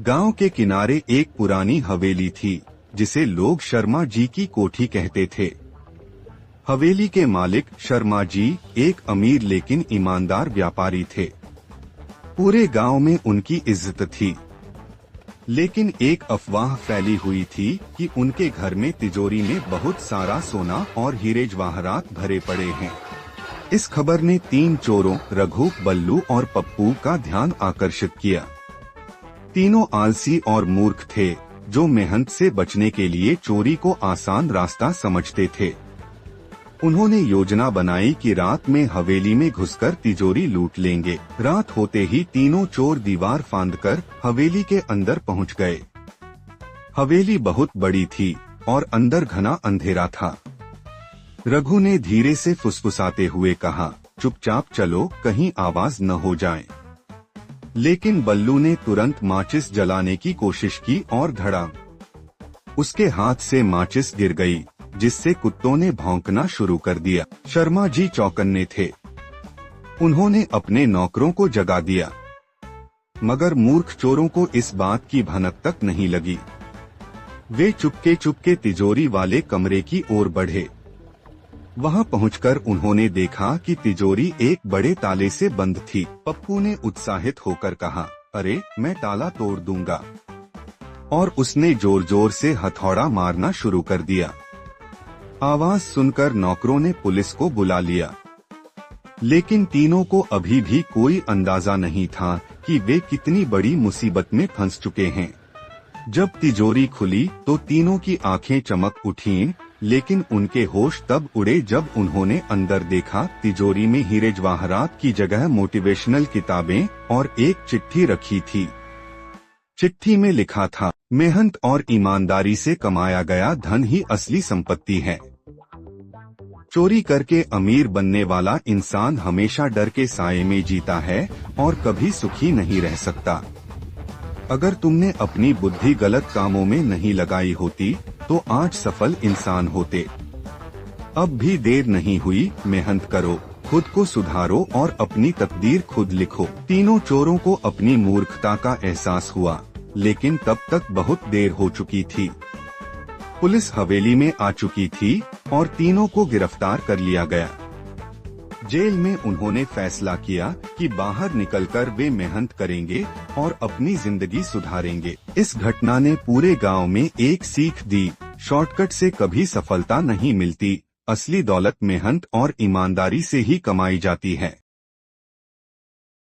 गांव के किनारे एक पुरानी हवेली थी जिसे लोग शर्मा जी की कोठी कहते थे। हवेली के मालिक शर्मा जी एक अमीर लेकिन ईमानदार व्यापारी थे। पूरे गांव में उनकी इज्जत थी। लेकिन एक अफवाह फैली हुई थी कि उनके घर में तिजोरी में बहुत सारा सोना और हीरे जवाहरात भरे पड़े हैं। इस खबर ने 3 चोरों रघु, बल्लू और पप्पू का ध्यान आकर्षित किया। तीनों आलसी और मूर्ख थे जो मेहनत से बचने के लिए चोरी को आसान रास्ता समझते थे। उन्होंने योजना बनाई कि रात में हवेली में घुसकर तिजोरी लूट लेंगे। रात होते ही तीनों चोर दीवार फांदकर हवेली के अंदर पहुंच गए। हवेली बहुत बड़ी थी और अंदर घना अंधेरा था। रघु ने धीरे से फुसफुसाते हुए कहा, चुपचाप चलो, कहीं आवाज न हो जाए। लेकिन बल्लू ने तुरंत माचिस जलाने की कोशिश की और धड़ाम, उसके हाथ से माचिस गिर गई, जिससे कुत्तों ने भौंकना शुरू कर दिया। शर्मा जी चौकन्ने थे। उन्होंने अपने नौकरों को जगा दिया, मगर मूर्ख चोरों को इस बात की भनक तक नहीं लगी। वे चुपके चुपके तिजोरी वाले कमरे की ओर बढ़े। वहां पहुंचकर उन्होंने देखा कि तिजोरी एक बड़े ताले से बंद थी। पप्पू ने उत्साहित होकर कहा, अरे, मैं ताला तोड़ दूंगा। और उसने जोर जोर से हथौड़ा मारना शुरू कर दिया। आवाज सुनकर नौकरों ने पुलिस को बुला लिया। लेकिन तीनों को अभी भी कोई अंदाजा नहीं था कि वे कितनी बड़ी मुसीबत में फंस चुके हैं। जब तिजोरी खुली तो तीनों की आंखें चमक उठीं, लेकिन उनके होश तब उड़े जब उन्होंने अंदर देखा। तिजोरी में हीरे जवाहरात की जगह मोटिवेशनल किताबें और एक चिट्ठी रखी थी। चिट्ठी में लिखा था, मेहनत और ईमानदारी से कमाया गया धन ही असली संपत्ति है। चोरी करके अमीर बनने वाला इंसान हमेशा डर के साये में जीता है और कभी सुखी नहीं रह सकता। अगर तुमने अपनी बुद्धि गलत कामों में नहीं लगाई होती तो आज सफल इंसान होते। अब भी देर नहीं हुई, मेहनत करो, खुद को सुधारो और अपनी तकदीर खुद लिखो। तीनों चोरों को अपनी मूर्खता का एहसास हुआ, लेकिन तब तक बहुत देर हो चुकी थी। पुलिस हवेली में आ चुकी थी और तीनों को गिरफ्तार कर लिया गया। जेल में उन्होंने फैसला किया कि बाहर निकलकर वे मेहनत करेंगे और अपनी जिंदगी सुधारेंगे। इस घटना ने पूरे गांव में एक सीख दी, शॉर्टकट से कभी सफलता नहीं मिलती, असली दौलत मेहनत और ईमानदारी से ही कमाई जाती है।